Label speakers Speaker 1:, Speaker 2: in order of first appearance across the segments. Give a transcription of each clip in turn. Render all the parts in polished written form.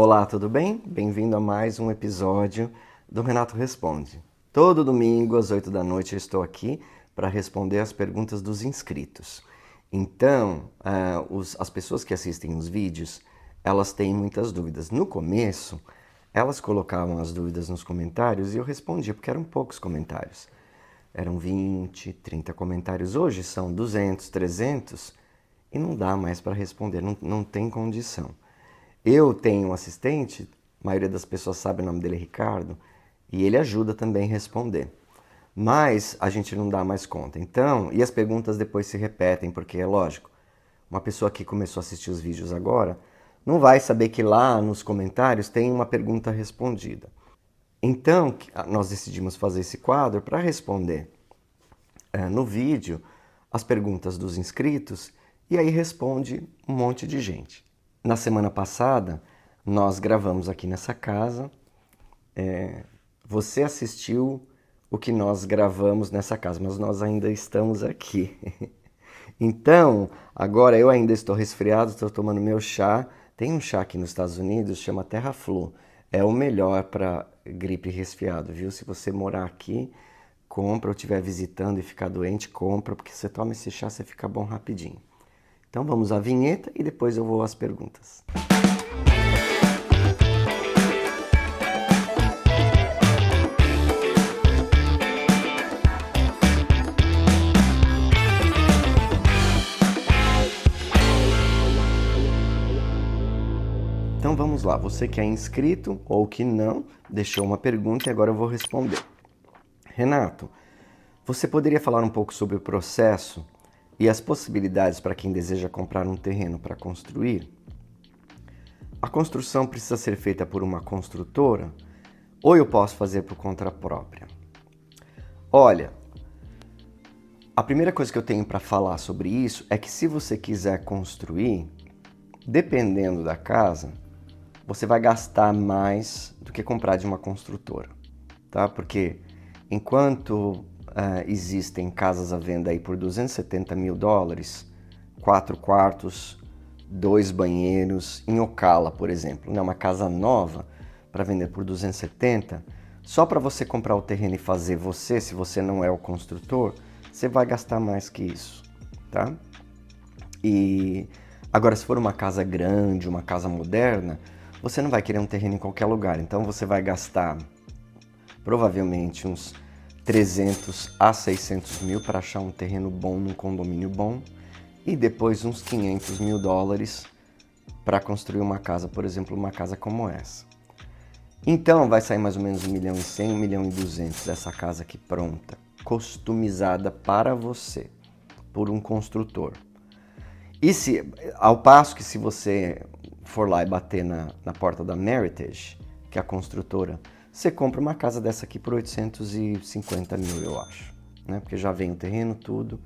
Speaker 1: Olá, tudo bem? Bem-vindo a mais um episódio do Renato Responde. Todo domingo às 8 da noite eu estou aqui para responder as perguntas dos inscritos. Então, as pessoas que assistem os vídeos, elas têm muitas dúvidas. No começo, elas colocavam as dúvidas nos comentários e eu respondia, porque eram poucos comentários. Eram 20, 30 comentários. Hoje são 200, 300 e não dá mais para responder, não tem condição. Eu tenho um assistente, a maioria das pessoas sabe o nome dele é Ricardo, e ele ajuda também a responder. Mas a gente não dá mais conta. Então, e as perguntas depois se repetem, porque é lógico, uma pessoa que começou a assistir os vídeos agora não vai saber que lá nos comentários tem uma pergunta respondida. Então, nós decidimos fazer esse quadro para responder no vídeo as perguntas dos inscritos e aí responde um monte de gente. Na semana passada, nós gravamos aqui nessa casa. Você assistiu o que nós gravamos nessa casa, mas nós ainda estamos aqui. Então, agora eu ainda estou resfriado, estou tomando meu chá. Tem um chá aqui nos Estados Unidos, chama Terraflu. É o melhor para gripe e resfriado, viu? Se você morar aqui, compra, ou estiver visitando e ficar doente, compra, porque você toma esse chá, você fica bom rapidinho. Então vamos à vinheta e depois eu vou às perguntas. Então vamos lá, você que é inscrito ou que não, deixou uma pergunta e agora eu vou responder. Renato, você poderia falar um pouco sobre o processo e as possibilidades para quem deseja comprar um terreno para construir? A construção precisa ser feita por uma construtora ou eu posso fazer por conta própria? Olha, a primeira coisa que eu tenho para falar sobre isso é que se você quiser construir, dependendo da casa, você vai gastar mais do que comprar de uma construtora, tá? Porque enquanto existem casas à venda aí por $270 mil, 4 quartos, 2 banheiros, em Ocala, por exemplo, né? Uma casa nova para vender por 270, só para você comprar o terreno e fazer você, se você não é o construtor, você vai gastar mais que isso, tá? E agora, se for uma casa grande, uma casa moderna, você não vai querer um terreno em qualquer lugar, então você vai gastar provavelmente uns 300 a 600 mil para achar um terreno bom num condomínio bom e depois uns 500 mil dólares para construir uma casa, por exemplo, uma casa como essa. Então vai sair mais ou menos 1.100.000, 1.200.000 dessa casa aqui pronta, customizada para você, por um construtor. E ao passo que se você for lá e bater na porta da Meritage, que é a construtora, você compra uma casa dessa aqui por 850 mil, eu acho, né? Porque já vem o terreno, tudo.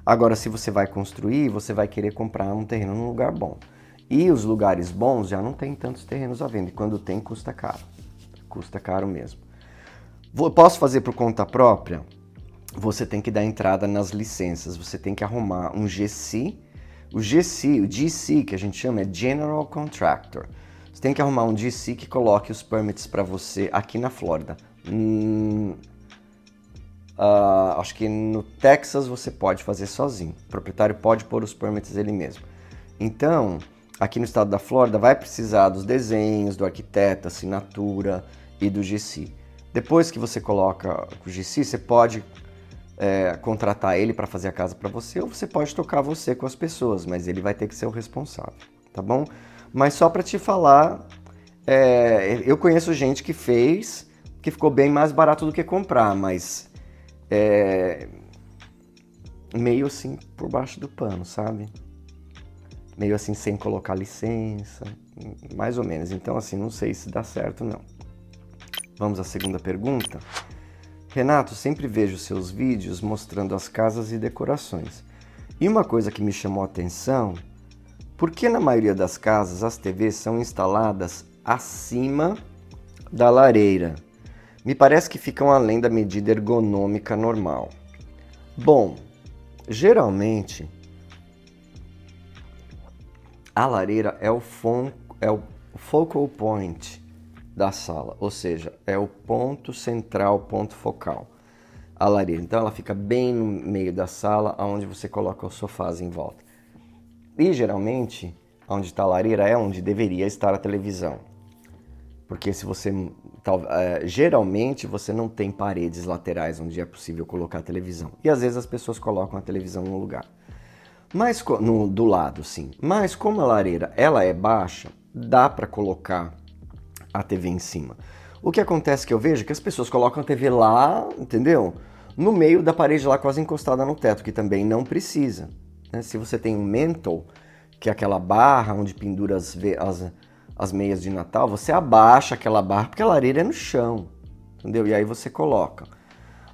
Speaker 1: Agora, se você vai construir, você vai querer comprar um terreno num lugar bom. E os lugares bons já não tem tantos terrenos à venda, e quando tem, custa caro. Custa caro mesmo. Posso fazer por conta própria? Você tem que dar entrada nas licenças, você tem que arrumar um GC. O GC, que a gente chama, é General Contractor. Você tem que arrumar um GC que coloque os permits para você aqui na Flórida. Acho que no Texas você pode fazer sozinho. O proprietário pode pôr os permits ele mesmo. Então, aqui no estado da Flórida vai precisar dos desenhos, do arquiteto, assinatura e do GC. Depois que você coloca o GC, você pode contratar ele para fazer a casa para você, ou você pode tocar você com as pessoas, mas ele vai ter que ser o responsável, tá bom? Mas só para te falar, eu conheço gente que fez, que ficou bem mais barato do que comprar, mas meio assim por baixo do pano, sabe? Meio assim sem colocar licença, mais ou menos. Então assim, não sei se dá certo não. Vamos à segunda pergunta. Renato, sempre vejo seus vídeos mostrando as casas e decorações. E uma coisa que me chamou a atenção, por que na maioria das casas as TVs são instaladas acima da lareira? Me parece que ficam além da medida ergonômica normal. Bom, geralmente a lareira é o o focal point da sala, ou seja, é o ponto central, ponto focal, a lareira. Então ela fica bem no meio da sala, onde você coloca os sofás em volta. E geralmente, onde está a lareira é onde deveria estar a televisão. Porque se você geralmente você não tem paredes laterais onde é possível colocar a televisão. E às vezes as pessoas colocam a televisão no lugar. Mas do lado, sim. Mas como a lareira ela é baixa, dá para colocar a TV em cima. O que acontece que eu vejo é que as pessoas colocam a TV lá, entendeu? No meio da parede lá, quase encostada no teto, que também não precisa. Né? Se você tem um mantle, que é aquela barra onde pendura as meias de Natal, você abaixa aquela barra, porque a lareira é no chão, entendeu? E aí você coloca.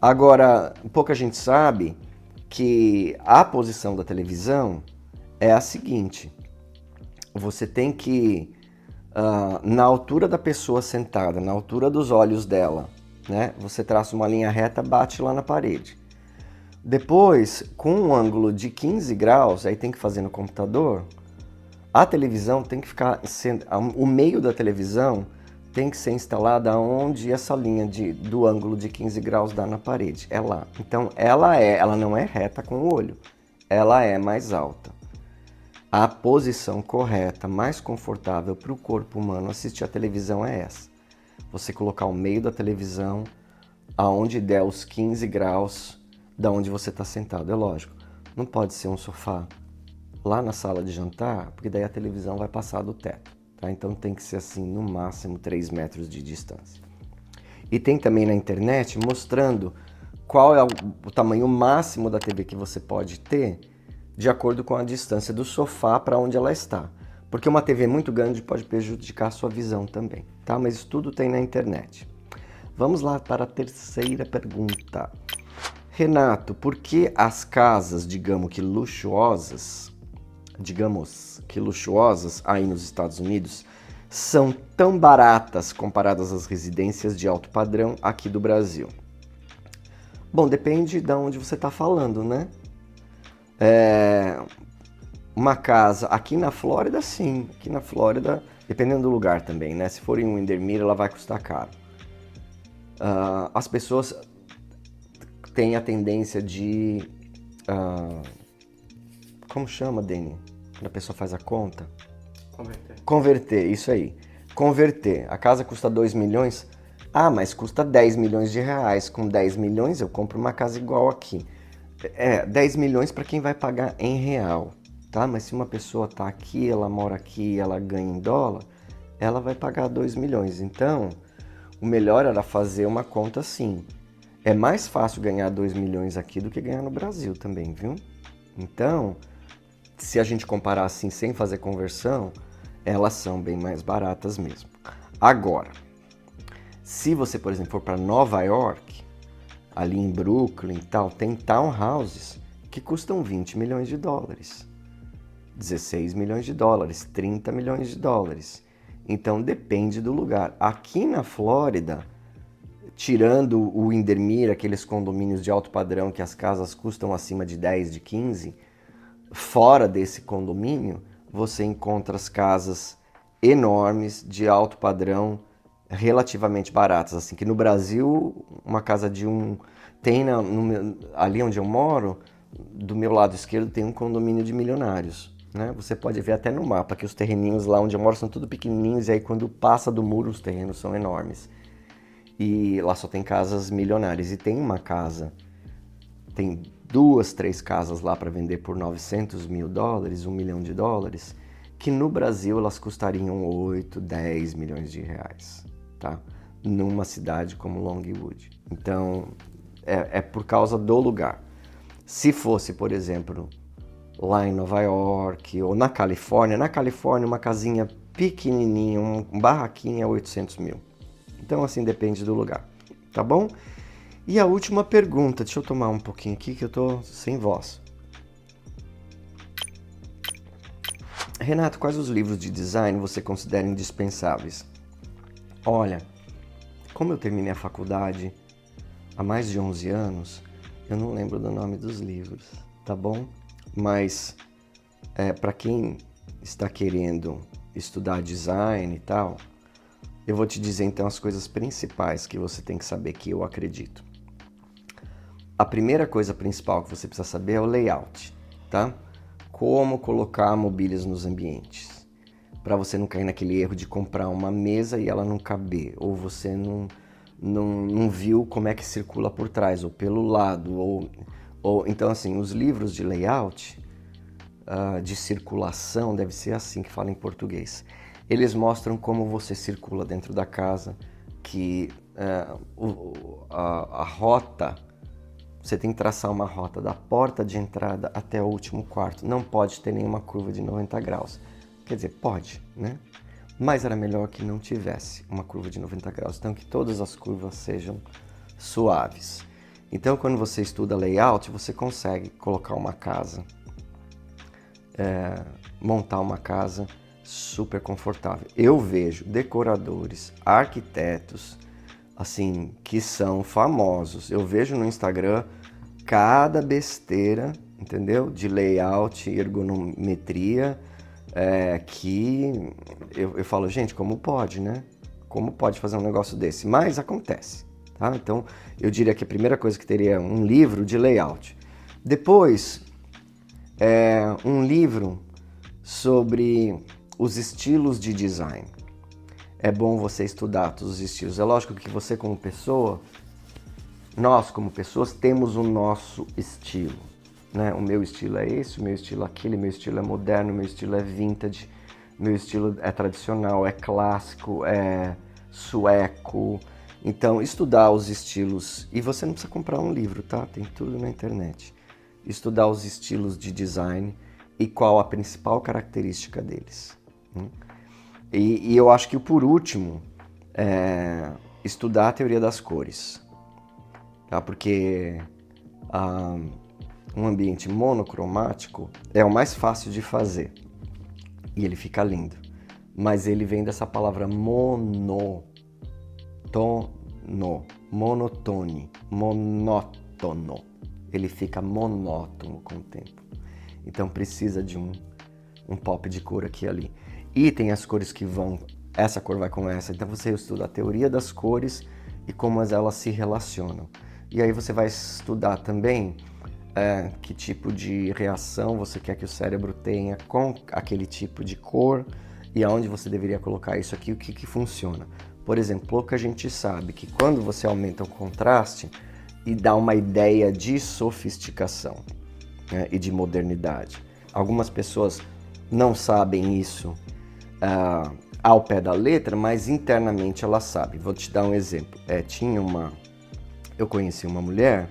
Speaker 1: Agora, pouca gente sabe que a posição da televisão é a seguinte: você tem que, na altura da pessoa sentada, na altura dos olhos dela, né? Você traça uma linha reta, bate lá na parede. Depois, com um ângulo de 15 graus, aí tem que fazer no computador, a televisão tem que ficar, o meio da televisão tem que ser instalada onde essa linha do ângulo de 15 graus dá na parede, é lá. Então ela não é reta com o olho, ela é mais alta. A posição correta, mais confortável para o corpo humano assistir a televisão é essa. Você colocar o meio da televisão aonde der os 15 graus da onde você está sentado, é lógico. Não pode ser um sofá lá na sala de jantar, porque daí a televisão vai passar do teto. Tá? Então tem que ser assim, no máximo 3 metros de distância. E tem também na internet mostrando qual é o tamanho máximo da TV que você pode ter de acordo com a distância do sofá para onde ela está. Porque uma TV muito grande pode prejudicar a sua visão também. Tá? Mas isso tudo tem na internet. Vamos lá para a terceira pergunta. Renato, por que as casas, digamos que luxuosas aí nos Estados Unidos são tão baratas comparadas às residências de alto padrão aqui do Brasil? Bom, depende de onde você está falando, né? Uma casa aqui na Flórida, sim. Aqui na Flórida, dependendo do lugar também, né? Se for em Windermere, ela vai custar caro. As pessoas têm a tendência de... como chama, Dani? Quando a pessoa faz a conta? Converter, isso aí. Converter. A casa custa 2 milhões. Ah, mas custa 10 milhões de reais. Com 10 milhões eu compro uma casa igual aqui. 10 milhões para quem vai pagar em real, tá? Mas se uma pessoa tá aqui, ela mora aqui, ela ganha em dólar, ela vai pagar 2 milhões. Então, o melhor era fazer uma conta assim. É mais fácil ganhar 2 milhões aqui do que ganhar no Brasil também, viu? Então, se a gente comparar assim, sem fazer conversão, elas são bem mais baratas mesmo. Agora, se você, por exemplo, for para Nova York, ali em Brooklyn e tal, tem townhouses que custam 20 milhões de dólares, 16 milhões de dólares, 30 milhões de dólares. Então depende do lugar. Aqui na Flórida, tirando o Windermere, aqueles condomínios de alto padrão que as casas custam acima de 10, de 15, fora desse condomínio, você encontra as casas enormes, de alto padrão, relativamente baratas. Assim que no Brasil, uma casa de tem ali onde eu moro, do meu lado esquerdo tem um condomínio de milionários. Né? Você pode ver até no mapa que os terreninhos lá onde eu moro são tudo pequenininhos e aí quando passa do muro os terrenos são enormes. E lá só tem casas milionárias. E tem uma casa, tem 2, 3 casas lá para vender por 900 mil dólares, 1 milhão de dólares, que no Brasil elas custariam 8, 10 milhões de reais, tá? Numa cidade como Longwood. Então, é por causa do lugar. Se fosse, por exemplo, lá em Nova York ou na Califórnia uma casinha pequenininha, um barraquinho é 800 mil. Então, assim, depende do lugar, tá bom? E a última pergunta, deixa eu tomar um pouquinho aqui que eu tô sem voz. Renato, quais os livros de design você considera indispensáveis? Olha, como eu terminei a faculdade há mais de 11 anos, eu não lembro do nome dos livros, tá bom? Mas para quem está querendo estudar design e tal, eu vou te dizer então as coisas principais que você tem que saber, que eu acredito. A primeira coisa principal que você precisa saber é o layout, tá? Como colocar mobílias nos ambientes. Para você não cair naquele erro de comprar uma mesa e ela não caber, ou você não viu como é que circula por trás, ou pelo lado, ou então assim, os livros de layout, de circulação, deve ser assim que fala em português. Eles mostram como você circula dentro da casa, que a rota, você tem que traçar uma rota da porta de entrada até o último quarto. Não pode ter nenhuma curva de 90 graus. Quer dizer, pode, né? Mas era melhor que não tivesse uma curva de 90 graus. Então, que todas as curvas sejam suaves. Então, quando você estuda layout, você consegue colocar uma casa, montar uma casa super confortável. Eu vejo decoradores, arquitetos, assim, que são famosos. Eu vejo no Instagram cada besteira, entendeu? De layout, ergonometria, que eu falo, gente, como pode, né? Como pode fazer um negócio desse? Mas acontece, tá? Então, eu diria que a primeira coisa que teria um livro de layout. Depois, um livro sobre os estilos de design. É bom você estudar todos os estilos. É lógico que você como pessoa, nós como pessoas temos o nosso estilo, né? O meu estilo é esse, o meu estilo é aquele, o meu estilo é moderno, o meu estilo é vintage, o meu estilo é tradicional, é clássico, é sueco. Então, estudar os estilos, e você não precisa comprar um livro, tá? Tem tudo na internet. Estudar os estilos de design e qual a principal característica deles. E eu acho que, por último, estudar a teoria das cores, tá? Porque um ambiente monocromático é o mais fácil de fazer e ele fica lindo, mas ele vem dessa palavra monotone, monótono, ele fica monótono com o tempo, então precisa de um pop de cor aqui e ali. E tem as cores que vão, essa cor vai com essa, então você estuda a teoria das cores e como elas se relacionam. E aí você vai estudar também que tipo de reação você quer que o cérebro tenha com aquele tipo de cor e aonde você deveria colocar isso aqui, o que funciona. Por exemplo, pouca gente sabe que quando você aumenta o contraste e dá uma ideia de sofisticação, né, e de modernidade. Algumas pessoas não sabem isso ao pé da letra, mas internamente ela sabe. Vou te dar um exemplo. Eu conheci uma mulher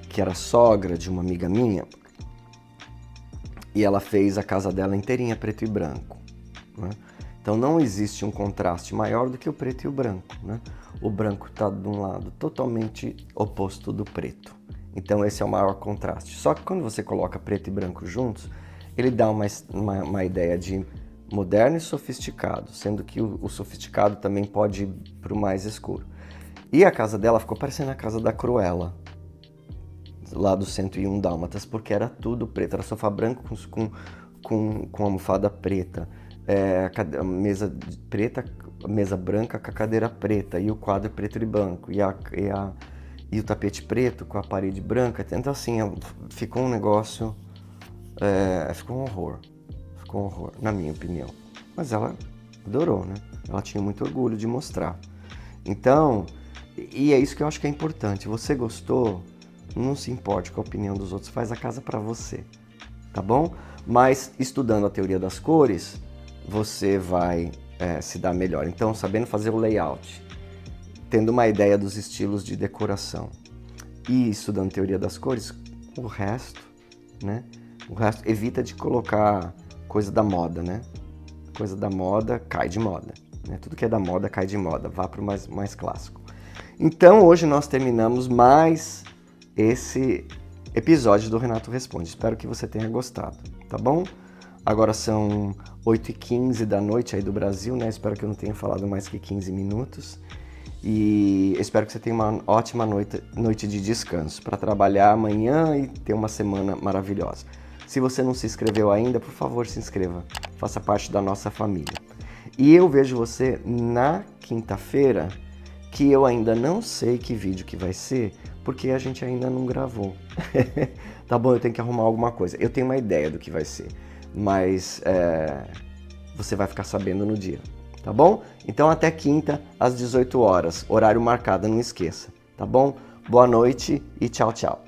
Speaker 1: que era sogra de uma amiga minha e ela fez a casa dela inteirinha preto e branco, né? Então não existe um contraste maior do que o preto e o branco, né? O branco está de um lado totalmente oposto do preto. Então esse é o maior contraste. Só que quando você coloca preto e branco juntos, ele dá uma ideia de moderno e sofisticado, sendo que o sofisticado também pode ir para o mais escuro. E a casa dela ficou parecendo a casa da Cruella, lá do 101 Dálmatas, porque era tudo preto, era sofá branco com almofada preta, mesa preta, mesa branca com a cadeira preta, e o quadro preto e branco, e o tapete preto com a parede branca. Então assim, ficou um negócio, ficou um horror, na minha opinião. Mas ela adorou, né? Ela tinha muito orgulho de mostrar. Então, e é isso que eu acho que é importante. Você gostou? Não se importe com a opinião dos outros, faz a casa para você, tá bom? Mas estudando a teoria das cores, você vai se dar melhor. Então, sabendo fazer o layout, tendo uma ideia dos estilos de decoração e estudando teoria das cores, o resto, né? O resto evita de colocar coisa da moda, né? Coisa da moda cai de moda, né? Tudo que é da moda cai de moda, vá para o mais clássico. Então, hoje nós terminamos mais esse episódio do Renato Responde. Espero que você tenha gostado, tá bom? Agora são 8h15 da noite aí do Brasil, né? Espero que eu não tenha falado mais que 15 minutos. E espero que você tenha uma ótima noite de descanso para trabalhar amanhã e ter uma semana maravilhosa. Se você não se inscreveu ainda, por favor, se inscreva. faça parte da nossa família. E eu vejo você na quinta-feira, que eu ainda não sei que vídeo que vai ser, porque a gente ainda não gravou. Tá bom, eu tenho que arrumar alguma coisa. Eu tenho uma ideia do que vai ser, mas você vai ficar sabendo no dia, tá bom? Então até quinta, às 18 horas, horário marcado, não esqueça, tá bom? Boa noite e tchau, tchau.